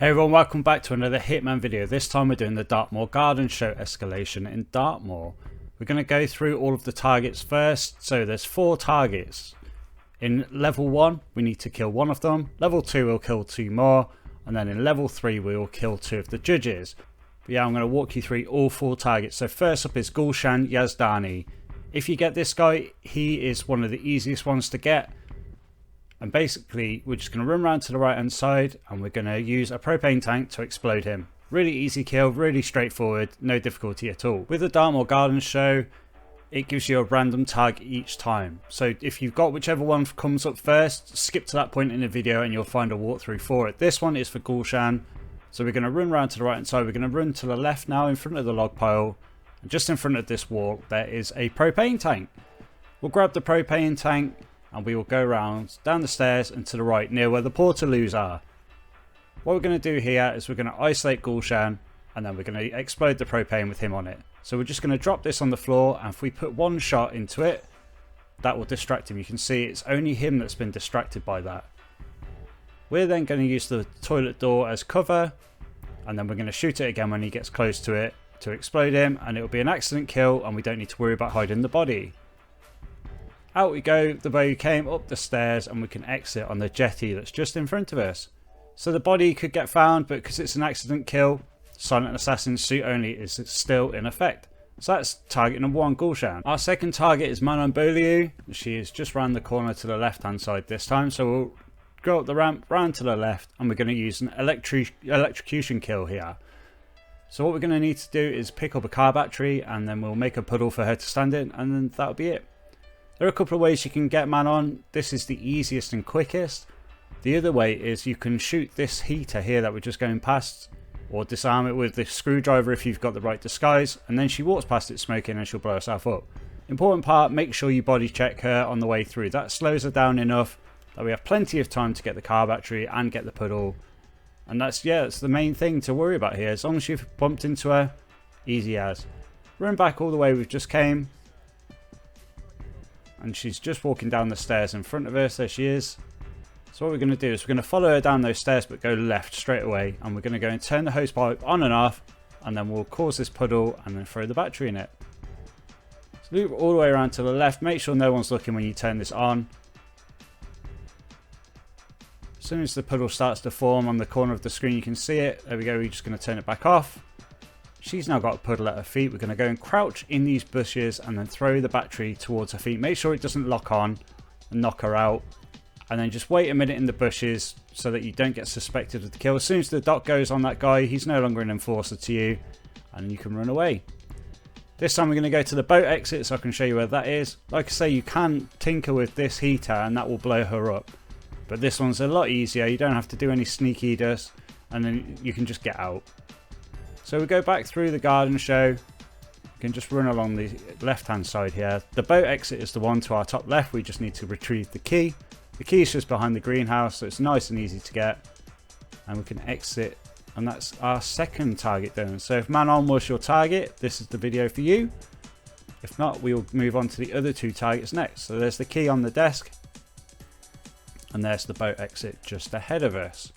Hey everyone, welcome back to another Hitman video. This time we're doing the Dartmoor Garden Show Escalation in Dartmoor. We're going to go through all of the targets first. So there's 4 targets. In level 1 we need to kill 1 of them. Level 2 we'll kill 2 more. And then in level 3 we will kill 2 of the judges. But yeah, I'm going to walk you through all 4 targets. So first up is Gulshan Yazdani. If you get this guy, he is one of the easiest ones to get. And basically, we're just going to run around to the right hand side and we're going to use a propane tank to explode him. Really easy kill, really straightforward, no difficulty at all. With the Dartmoor Garden Show, it gives you a random target each time. So if you've got whichever one comes up first, skip to that point in the video and you'll find a walkthrough for it. This one is for Gulshan. So we're going to run around to the right hand side. We're going to run to the left now in front of the log pile. And just in front of this wall, there is a propane tank. We'll grab the propane tank and we will go around down the stairs and to the right near where the portaloos are. What we're going to do here is we're going to isolate Gulshan and then we're going to explode the propane with him on it. So we're just going to drop this on the floor, and if we put 1 shot into it, that will distract him. You can see it's only him that's been distracted by that. We're then going to use the toilet door as cover, and then we're going to shoot it again when he gets close to it to explode him, and it will be an accident kill and we don't need to worry about hiding the body. Out we go, the bow came up the stairs and we can exit on the jetty that's just in front of us. So the body could get found, but because it's an accident kill, silent assassin suit only is still in effect. So that's target number 1, Gulshan. Our second target is Manon Beaulieu. She is just round the corner to the left hand side this time. So we'll go up the ramp round to the left and we're going to use an electrocution kill here. So what we're going to need to do is pick up a car battery and then we'll make a puddle for her to stand in, and then that'll be it. There are a couple of ways you can get Manon. This is the easiest and quickest. The other way is you can shoot this heater here that we're just going past, or disarm it with the screwdriver if you've got the right disguise, and then she walks past it smoking and she'll blow herself up. Important part, make sure you body check her on the way through. That slows her down enough that we have plenty of time to get the car battery and get the puddle. And that's the main thing to worry about here. As long as you've bumped into her, easy as. Run back all the way we've just came. And she's just walking down the stairs in front of us. There she is. So what we're going to do is we're going to follow her down those stairs but go left straight away. And we're going to go and turn the hose pipe on and off. And then we'll cause this puddle and then throw the battery in it. So loop all the way around to the left. Make sure no one's looking when you turn this on. As soon as the puddle starts to form on the corner of the screen, you can see it. There we go. We're just going to turn it back off. She's now got a puddle at her feet. We're going to go and crouch in these bushes and then throw the battery towards her feet. Make sure it doesn't lock on and knock her out. And then just wait a minute in the bushes so that you don't get suspected of the kill. As soon as the dot goes on that guy, he's no longer an enforcer to you and you can run away. This time we're going to go to the boat exit so I can show you where that is. Like I say, you can tinker with this heater and that will blow her up. But this one's a lot easier. You don't have to do any sneaky dust and then you can just get out. So we go back through the garden show. You can just run along the left hand side here. The boat exit is the one to our top left. We just need to retrieve the key. The key is just behind the greenhouse, so it's nice and easy to get. And we can exit, and that's our second target done. So if Manon was your target, this is the video for you. If not, we'll move on to the other 2 targets next. So there's the key on the desk. And there's the boat exit just ahead of us.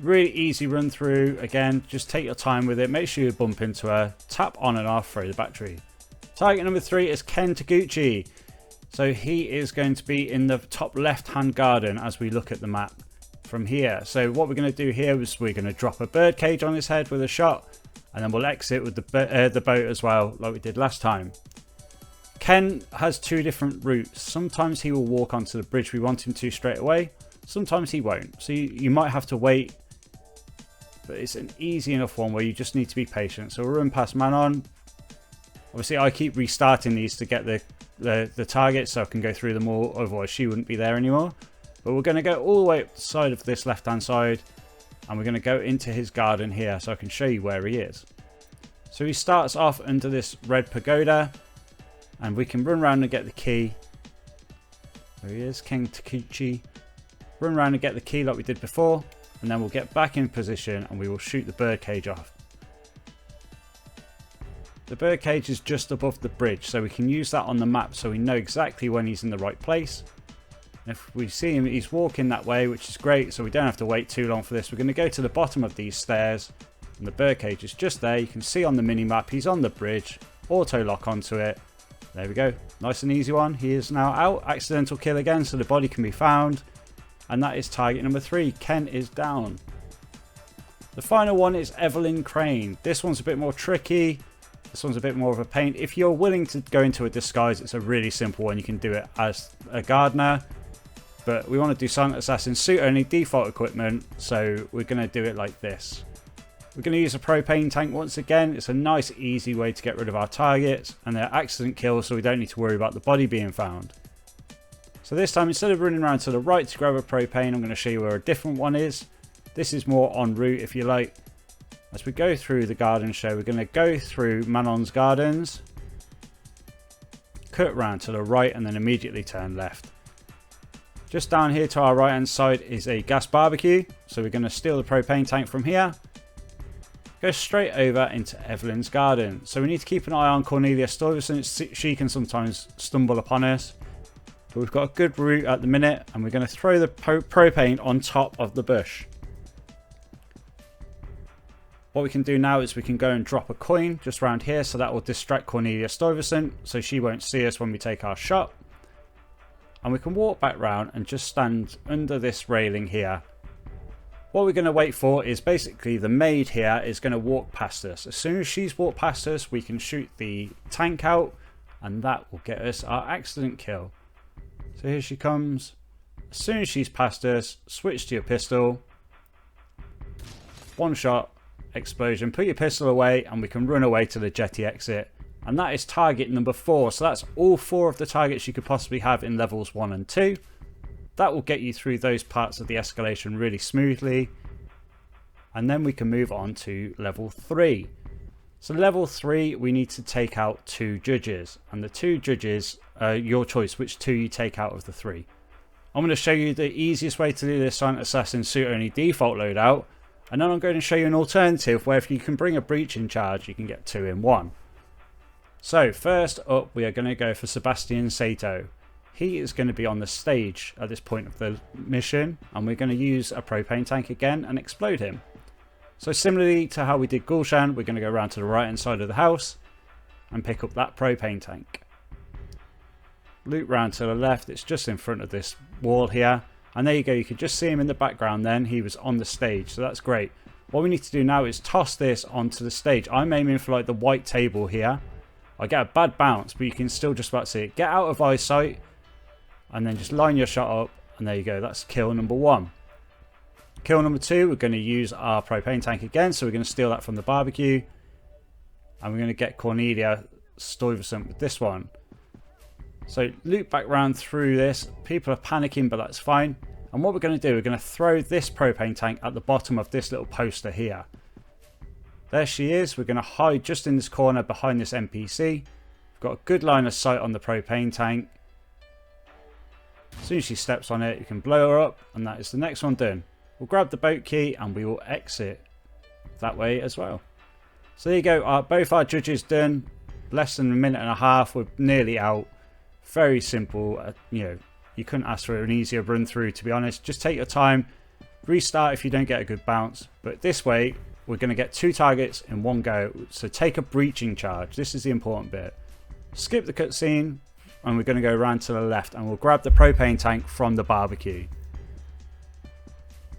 Really easy run through. Again, just take your time with it. Make sure you bump into her. Tap on and off, throw the battery. Target number 3 is Takeuchi. So he is going to be in the top left hand garden as we look at the map from here. So what we're going to do here is we're going to drop a bird cage on his head with a shot. And then we'll exit with the boat as well, like we did last time. Ken has 2 different routes. Sometimes he will walk onto the bridge we want him to straight away. Sometimes he won't. So you might have to wait. But it's an easy enough one where you just need to be patient. So we'll run past Manon. Obviously I keep restarting these to get the targets so I can go through them all. Otherwise she wouldn't be there anymore. But we're going to go all the way up the side of this left hand side. And we're going to go into his garden here so I can show you where he is. So he starts off under this red pagoda. And we can run around and get the key. There he is, King Takeuchi. Run around and get the key like we did before. And then we'll get back in position and we will shoot the birdcage off. The birdcage is just above the bridge, so we can use that on the map so we know exactly when he's in the right place. If we see him, he's walking that way, which is great, so we don't have to wait too long for this. We're going to go to the bottom of these stairs, and the birdcage is just there. You can see on the mini-map, he's on the bridge. Auto lock onto it. There we go. Nice and easy one. He is now out. Accidental kill again, so the body can be found. And that is target number 3. Ken is down. The final one is Evelyn Crane. This one's a bit more tricky. This one's a bit more of a pain. If you're willing to go into a disguise, it's a really simple one. You can do it as a gardener. But we want to do silent assassin suit only, default equipment. So we're going to do it like this. We're going to use a propane tank once again. It's a nice easy way to get rid of our targets. And they're accident kills, so we don't need to worry about the body being found. So this time, instead of running around to the right to grab a propane, I'm going to show you where a different one is. This is more en route, if you like. As we go through the garden show, we're going to go through Manon's gardens, cut round to the right, and then immediately turn left. Just down here to our right hand side is a gas barbecue, so we're going to steal the propane tank from here. Go straight over into Evelyn's garden. So we need to keep an eye on Cornelia Stuyvesant. She can sometimes stumble upon us. But we've got a good route at the minute, and we're going to throw the propane on top of the bush. What we can do now is we can go and drop a coin just around here, so that will distract Cornelia Stuyvesant, so she won't see us when we take our shot. And we can walk back round and just stand under this railing here. What we're going to wait for is basically the maid here is going to walk past us. As soon as she's walked past us, we can shoot the tank out, and that will get us our accident kill. So here she comes. As soon as she's past us, switch to your pistol. One shot, explosion. Put your pistol away, and we can run away to the jetty exit. And that is target number 4. So that's all 4 of the targets you could possibly have in levels 1 and 2. That will get you through those parts of the escalation really smoothly. And then we can move on to level 3. So level 3, we need to take out 2 judges. And the 2 judges are your choice, which 2 you take out of the 3. I'm going to show you the easiest way to do this silent assassin suit only default loadout. And then I'm going to show you an alternative where if you can bring a breach in charge, you can get 2 in 1. So first up, we are going to go for Sebastian Sato. He is going to be on the stage at this point of the mission, and we're going to use a propane tank again and explode him. So similarly to how we did Gulshan, we're going to go around to the right hand side of the house and pick up that propane tank. Loop round to the left, it's just in front of this wall here. And there you go, you could just see him in the background then, he was on the stage, so that's great. What we need to do now is toss this onto the stage. I'm aiming for like the white table here. I get a bad bounce, but you can still just about see it. Get out of eyesight, and then just line your shot up, and there you go, that's kill number 1. Kill number 2, we're going to use our propane tank again, so we're going to steal that from the barbecue. And we're going to get Cornelia Stuyvesant with this one. So loop back round through this. People are panicking, but that's fine. And what we're going to do, we're going to throw this propane tank at the bottom of this little poster here. There she is. We're going to hide just in this corner behind this NPC. We've got a good line of sight on the propane tank. As soon as she steps on it, you can blow her up, and that is the next one done. We'll grab the boat key and we will exit that way as well. So there you go, both our judges done. Less than a minute and a half, we're nearly out. Very simple, you couldn't ask for an easier run through, to be honest. Just take your time, restart if you don't get a good bounce. But this way, we're going to get 2 targets in one go. So take a breaching charge, this is the important bit. Skip the cutscene, and we're going to go around to the left, and we'll grab the propane tank from the barbecue.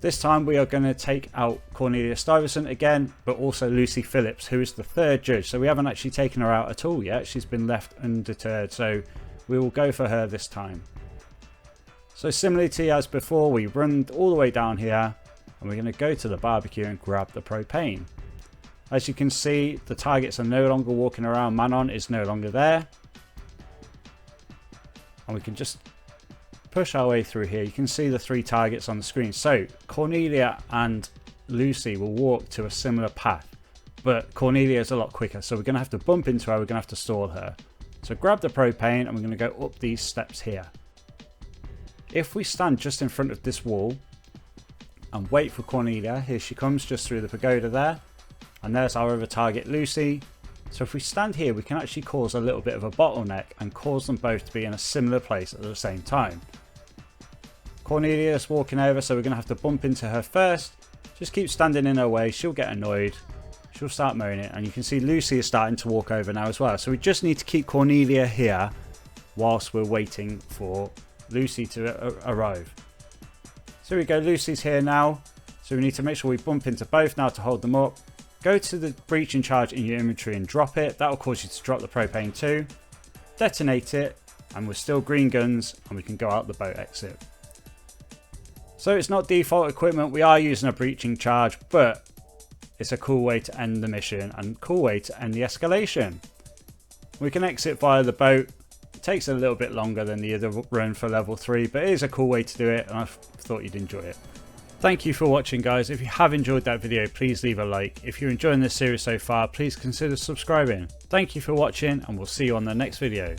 This time we are going to take out Cornelia Stuyvesant again, but also Lucy Phillips, who is the 3rd judge. So we haven't actually taken her out at all yet. She's been left undeterred, so we will go for her this time. So similarly to as before, we run all the way down here, and we're going to go to the barbecue and grab the propane. As you can see, the targets are no longer walking around. Manon is no longer there. And we can just push our way through here. You can see the 3 targets on the screen. So Cornelia and Lucy will walk to a similar path, but Cornelia is a lot quicker, so we're going to have to bump into her. We're going to have to stall her. So grab the propane, and we're going to go up these steps here. If we stand just in front of this wall and wait for Cornelia, here she comes just through the pagoda there, and there's our other target, Lucy. So if we stand here, we can actually cause a little bit of a bottleneck and cause them both to be in a similar place at the same time. Cornelia's walking over, so we're going to have to bump into her first. Just keep standing in her way, she'll get annoyed. She'll start moaning, and you can see Lucy is starting to walk over now as well. So we just need to keep Cornelia here whilst we're waiting for Lucy to arrive. So we go, Lucy's here now. So we need to make sure we bump into both now to hold them up. Go to the breaching charge in your inventory and drop it. That will cause you to drop the propane too. Detonate it, and we're still green guns, and we can go out the boat exit. So it's not default equipment, we are using a breaching charge, but it's a cool way to end the mission and cool way to end the escalation. We can exit via the boat. It takes a little bit longer than the other run for level 3, but it is a cool way to do it, and I thought you'd enjoy it. Thank you for watching, guys. If you have enjoyed that video, please leave a like. If you're enjoying this series so far, please consider subscribing. Thank you for watching, and we'll see you on the next video.